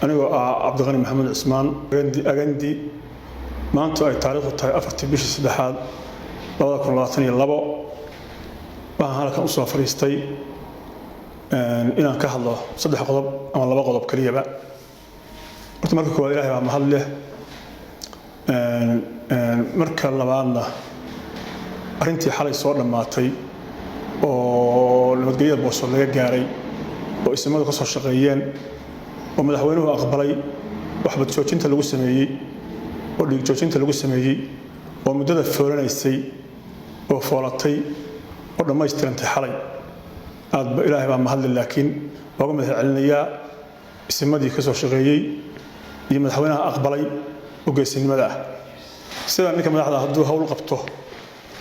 anigoo Cabdiqani Maxamed Cismaan agandi maanta ay taariikhdu tahay 4 bishii saddexaad 2022 waxaan halkan u soo fariistay inaan ka hadlo 3 qodob ama 2 qodob kaliyaba horta marka koowaad Ilaahay waa mahad leh marka labaadna arintii xalay soo dhamaatay oo nabadgelyada boosoo laga gaaray oo ismadu ka soo shaqeeyeen oo madaxweynuhu aqbalay waxba joojinta lagu sameeyay oo dhiig joojinta lagu sameeyay oo muddada foolanaysay oo foolatay oo dhamaystirantay xalay aad Ilaahay baa mahad leh laakiin waa uga mahad celinayaa ismadii ka soo shaqeeyay iyo madaxweynaha aqbalay oo geesinimada ah sida ninka madaxda hadduu hawl qabto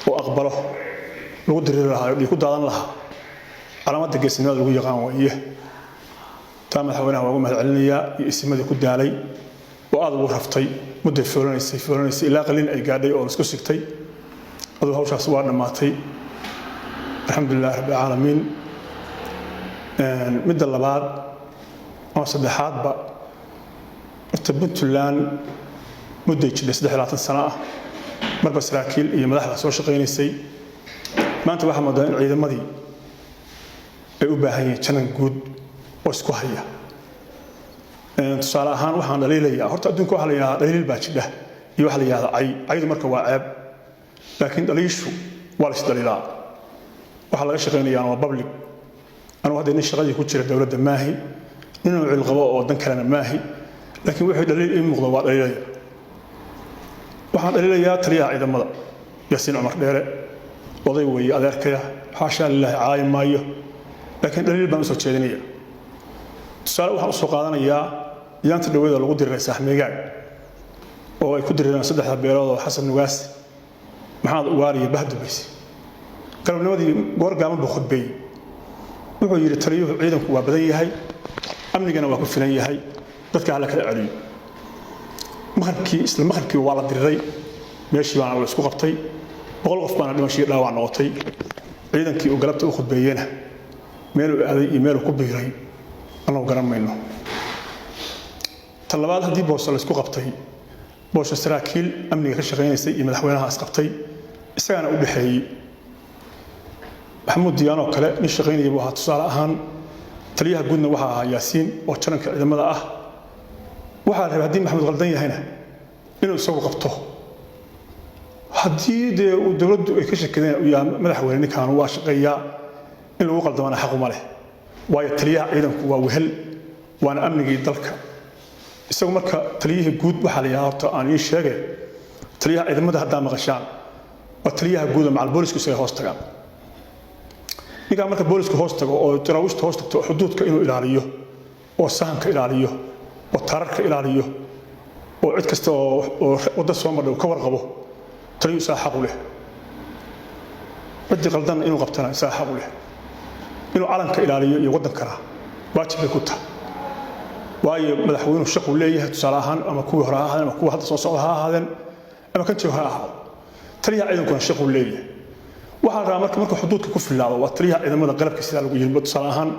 oo aqbalo lagu diri lahaa iyo ku daadan lahaa calaamada geesinimada lagu yaqaan weeye taa madaxweynaha waa uga mahad celinayaa iyo ismadii ku daalay oo aad ugu raftay muddo foolanaysay ilaa qalin ay gaadhay oo isku sigtay adoo hawshaas waa dhamaatay alxamdulillah rabbil caalamiin midda labaad oo saddexaadba Puntland muddo jidda 23 sano ah marba saraakiil iyo madaxda soo shaqeynaysay maanta waxa moodaa in ciidamadii ay u baahan yihiin janan guud oo isku haya tusaale ahaan waxaan dhaliilayaa horta adduunka waxa la yiraahdaa dhaliil baa jidha iyo waxa la yiraahdaa aydu marka waa ceeb laakiin dhaliishu waa la isdaliilaa waxa laga shaqeynayaa waa public anu hadda in shaqadii ku jira dawladda maahi inuu cil qabo oo dan kalena maahi laakiin wixii dhaliil in muuqdo waa dhaliilaya waxaan dhaliilayaa taliyaha ciidamada Yaasiin Cumar Dheere oday weeye adeerkaya xaasha lillahi caay maayo laakiin dhaliil baan soo jeedinaya tusaale waxaan u soo qaadanayaa yaanta dhaweeda lagu diray saaxmeegaag oo ay ku direen 3 beelood oo Xasan Nugaas maxaad u waariye bahdubays kalabnimadii goor gaaban buu khudbay wuxuu yiri taliyuhu ciidanku waa badan yahay amnigana waa ku filan yahay dadka hala kala celiyo markii waa la diray meeshii baan la isku qabtay 100 qof baan dhimashay dhaawac noqotay ciidankii uu galabta u khudbeeyena meel uu aaday iyo meel uu ku biiray anoo garanayno talabaad hadii boos la isku qabtay boos saraakiil amniga ka shaqeynayay iyo madaxweynaha asqabtay isagana u dhaxeeyay maxamuud diyaano kale in shaqeynayay waxa tusaale ahaan taliyaha guudna waxa ahaa Yaasiin oo jaranka ciidamada ah waxa la rabaa hadii maxamuud qaldan yahayna inuu soo qabto hadii dawladdu ay ka shaqeynayaan u yahay madaxweyne ninkan waa shaqeeyaa in lagu qaldamana xaq uma leh waayo taliyaha ciidanku waa wehel waana amnigii dalka isagu marka taliyaha guud waxa la yiraahdaa horta aan sheegay taliyaha ciidamada hadda maqashaan waa taliyaha guud macal booliska isaga hoos tagaan ninka marka booliska hoos tago oo taraawishta hoos tagto xuduudka inuu ilaaliyo oo sahanka ilaaliyo oo taararka ilaaliyo oo cid kasta oo wada soo madhow ka warqabo taliyu saaxaq u leh cid qaldan inuu qabtana saaxaq u leh inuu calanka ilaaliyo iyo wadankana waajib ku tahay waayo madaxweynuhu shaqo leeyahay tusaale ahaan ama kuwa hore ahaan ama kuwa hadda soo socda ha ahaadeen ama kan jooga ha ahaado taliyaha ciidankuna shaqo leeyahay waxaan rabaa marka xuduudka ku filaado waa taliyaha ciidamada qalabka sida lagu yiri tusaale ahaan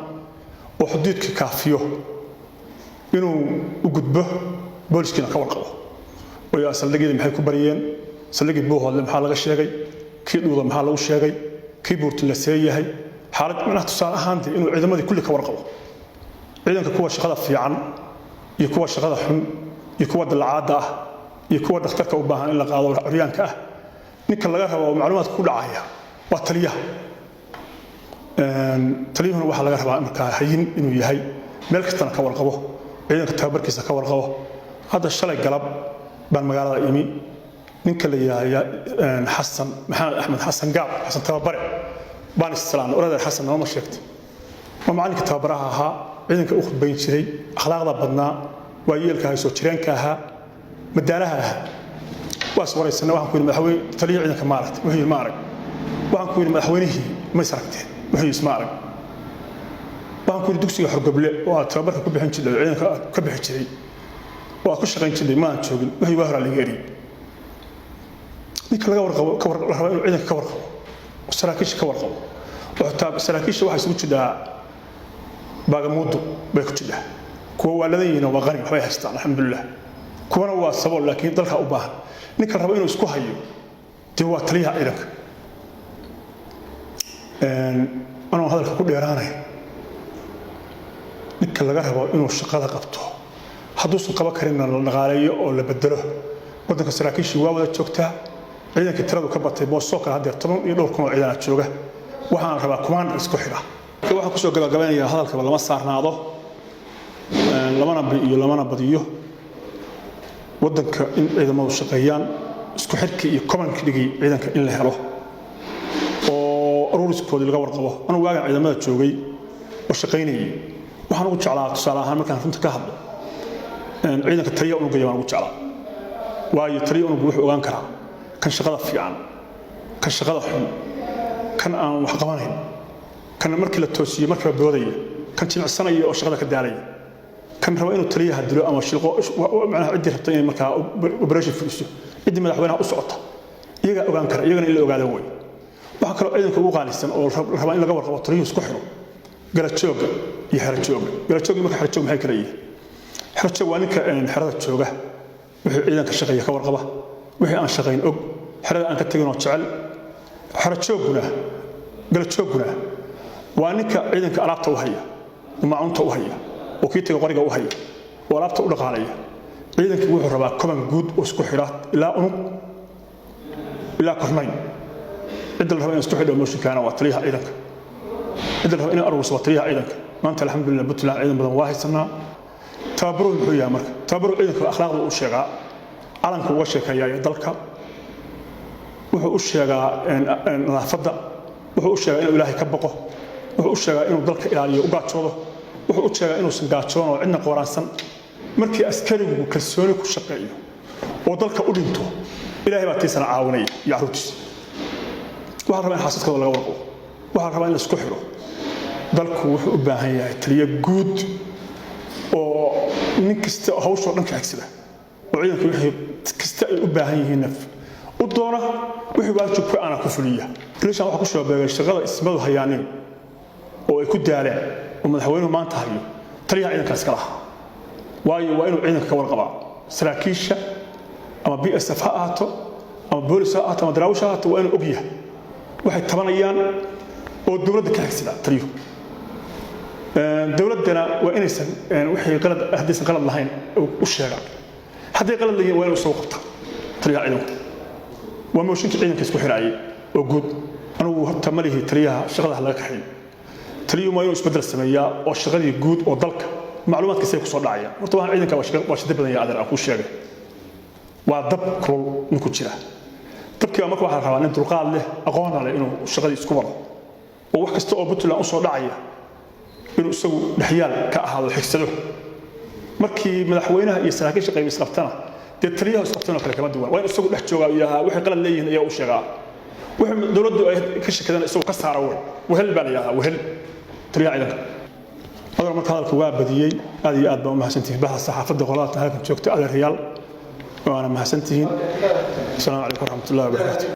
oo xuduudka kaafiyo inuu u gudbo booliskina ka warqabo oo yaa saldhigyada maxay ku bariyeen saldhigii boohooda maxaa laga sheegay kii dhuuda maxaa lagu sheegay kii buurti la seeyahay xaalad macnaha tusaale ahaan inuu ciidamadii kulli ka warqabo ciidanka kuwa shaqada fiican iyo kuwa shaqada xun iyo kuwa dalacaada ah iyo kuwa dhakhtarka u baahan in la qaado curyaanka ah ninka laga rabo macluumaad ku dhacaya waa taliyaha taliyuhuna waxa laga rabaa marka hayin inuu yahay meel kastana ka warqabo ciidanka tababarkiisa ka warqabo hadda shalay galab baan magaalada imi ninka la yiraahdo Xasan Maxamed Axmed Xasan Gaab Xasan tababare baan islaam orada Xasan ma sheegtay ma macalinka tababaraha ahaa ciidanka u khudbayn jiray akhlaaqda badnaa waa yeelka hayso jireenka ahaa madaalaha ahaa waas wareysana waxaan ku yiri madaxweyne taliyaha ciidanka maaragtay wixii ma arag waxaan ku yiri madaxweynihii ma saragteen wixii isma arag waxaan ku yiri dugsiga xorgoble oo tababarka ku bixin jiray ciidanka ka bixin jiray oo ku shaqeyn jiray ma joogin wixii waa hore la yeeri ninka laga warqabo ciidanka ka warqabo saraakiisha ka warqabo oo taa saraakiisha waxa isugu jiraa baagamuudu bay ku jiraa kuwa waaladayiina waa qani waxbay haystaan alxamdulilah kuwana waa sabool laakiin dalka u baahan ninka rabo inuu isku hayo dee waa taliyaha ciidanka anoo hadalka ku dheeraanay ninka laga rabo inuu shaqada qabto hadduusan qaban karinna la dhaqaaleeyo oo la bedelo waddanka saraakiishii waa wada joogtaa ciidanka tiradu ka batay boosoo kale haddeer 10 iyo dhowr kun oo ciidan jooga waxaan rabaa commander isku xidha waxaan ku soo gabagabeynayaa hadalka lama saarnaado lamana badiyo waddanka in ciidamadu shaqeeyaan isku xidhka iyo command dhigi ciidanka in la helo oo aruuriskoodii laga warqabo anu waagan ciidamada joogay oo shaqeynayay waxaan ugu jeclaa tusaale ahaan markaan runta ka hadlo ciidanka taliya unuga yaan ugu jeclaa waayo taliya unugu wuxuu ogaan karaa kan shaqada fiican kan shaqada xun kan aan wax qabanayn kan markii la toosiyo markii la boodaya kan jimicsanaya oo shaqada ka daalaya kan raba inuu taliyaha dilo ama shilqo macnaha cidii rabta inay markaa operation fuliso cidii madaxweynaha u socota iyaga ogaan kara iyagana in la ogaado way waxa kale ciidanka ugu qaalisan oo raba in laga warqabo taliyaha isku xiro galajooga iyo xerajooga galajooga marka xerajooga maxay kala yihiin xerajooga waa ninka xerada jooga wixii ciidanka shaqeeya ka warqaba wixii aan shaqeyn og xerada aan ka tagin oo jecel xerajooguna galajooguna waa ninka ciidanka alaabta u haya maacunta u haya oo kiitiga qoriga u haya oo alaabta u dhaqaalaya ciidanka wuxuu rabaa koban guud oo isku xira ilaa unug ilaa kornayn cidda la raba in isku xidho mooshinkaana waa taliyaha ciidanka cidda la raba in aruurso waa taliyaha ciidanka maanta alxamdulilah puntland ciidan badan waa haysanaa tababaru muxuu yahay marka tababaru ciidanka akhlaaqda uu sheegaa calanka uga sheekeeyaa ee dalka wuxuu u sheegaa nadaafadda wuxuu u sheegaa inuu ilaahay ka baqo wuxuu u sheegaa inuu dalka ilaaliyo u gaajoodo wuxuu u sheegaa inuusan gaajoon oo cidna qoraansan markii askarigu kalsooni ku shaqeeyo oo dalka u dhinto ilaahay baa tiisana caawinaya iyo caruurtiisa waxaa rabaa in xaasadkooda laga warqabo waxaa rabaa in la isku xidho dalku wuxuu u baahan yahay taliya guud oo nin kasta hawshoo dhan ka xigsada oo ciidanka wixii kasta ay u baahan yihiin u doona wixii waajibka ana ku fuliya ilishan waxa ku soo beegay shaqada ismadu hayaanin oo ay ku daaleen oo madaxweynuhu maanta hayo taliyaha ciidankaas kala waayo waa inuu ciidanka ka warqabaa saraakiisha ama BSF ha ahaato ama boolis ha ahaato ama daraawish ha ahaato waa inuu og yahay waxay tabanayaan oo dowladda ka xigsada taliyo dowladdana waa inaysan wixii qalad haddaysan qalad lahayn u sheegaan hadday qalad leeyihiin waa inuu soo qabtaa taliyaha ciidanku waa mooshinka ciidanka isku xiraayay oo guud anugu horta ma lihi taliyaha shaqada laga kaxay taliyo ma inuu isbedel sameeyaa oo shaqadii guud oo dalka macluumaadkiisa ku soo dhacaya horta waxaan ciidanka waa shaqada badan yahay adeer ku sheegay waa dab kulul ninku jira dabkii marka waxa rabaa in dulqaad leh aqoon leh inuu shaqadii isku wado oo wax kasta oo Puntland u soo dhacaya inuu isagu dhaxyaal ka ahaado xigsado markii madaxweynaha iyo saraakiisha qayb qabtana dee taliyaha isqabtana kale kama duwan waa in isagu dhex joogaa iyo wixii qalad leeyihiin ayaa u sheegaa wixii dawladdu ay ka shakadaan isagu ka saaro wehel baa layaha wehel taliyaha ciidanka hadal marka hadalku waa badiyay aad iyo aad baa u mahadsantihiin baxa saxaafadda qolada halkan joogta adeer riyaal waana mahadsantihiin assalaamu calaykum waraxmatullaahi wabarakaatuh